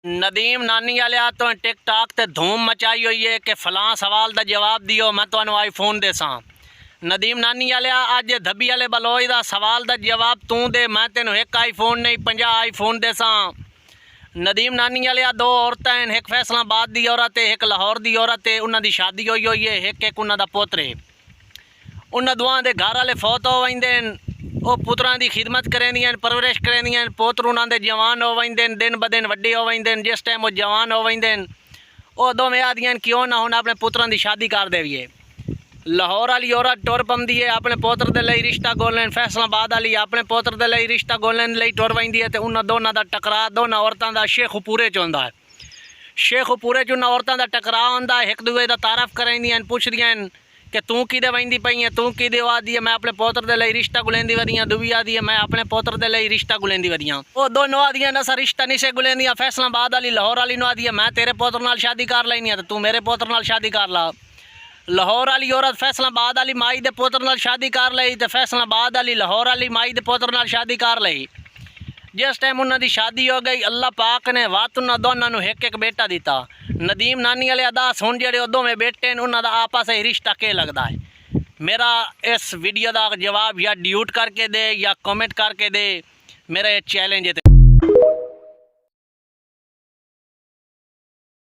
नदीम नानी वाले तो टिकटॉक ते धूम मचाई हुई है कि फलां सवाल का जवाब दियो मैं तुहानू आईफोन देसां। नदीम नानी वाले अज धब्बी वाले बलोच का सवाल का जवाब तू दे, मैं तेन एक आईफोन नहीं 50 आईफोन देसां। नदीम नानी वाले दो औरतें हैं, एक फैसलाबाद की औरत है, एक लाहौर की औरत है। उन्होंने शादी हुई हुई है, एक उन्होंने पुत्र है। उन्होंने दोवां दे घर वाले फौत हो वंदे, वो पुत्रां की खिदमत करेंदियां, परवरिश करेंदियां। पुत्र उन्होंने जवान हो वंदे, दिन ब दिन वड्डे हो वंदे। जिस टाइम वो जवान हो वंदे वो दोवें आदियां क्यों ना हुण अपने पुत्रां की शादी कर देवीए। लाहौर वाली औरत टुर पौंदी है अपने पुत्र के लिए रिश्ता गोलन, फैसलाबाद वाली अपने पुत्र के लिए रिश्ता गोलन लई टुर पैंदी है। तो उन्होंने दोनों का टकरा, दोनों औरतों का शेखुपूरे च होंदा है। शेखुपूरे च उन्होंने औरतों का टकरा होंदा, एक दूए का तारफ कराइंदियां, पुछदियां कि तू किदे वंदी पई है, तू किदे आदि है मैं अपने पुत्र के लिए रिश्ता गुलेंदी वधियां। दुवी आदि है मैं अपने पुत्र के लिए रिश्ता गुलेंदी वधियां। वो दोनों आदियां नसा रिश्ता नहीं से गुलेंदियां। फैसलाबाद वाली लाहौर वाली आदि है मैं तेरे पुत्र नाल शादी कर लैनी है, तो तू मेरे पुत्र नाल शादी कर ला। लाहौर वाली औरत फैसलाबाद वाली माई दे पुत्र नाल शादी कर लई, तो फैसलाबाद वाली लाहौर वाली माई दे पुत्र नाल शादी कर लई। जिस टाइम उन्होंने शादी हो गई, अल्लाह पाक ने वात उन्होंने दोनों एक एक बेटा दिता। नदीम नानी वाले अदास हुण जेडे दोवें बेटे ने उन्होंने आपस में रिश्ता के लगता है। मेरा इस वीडियो का जवाब या ड्यूट करके दे या कमेंट करके दे, मेरा ये चैलेंज है।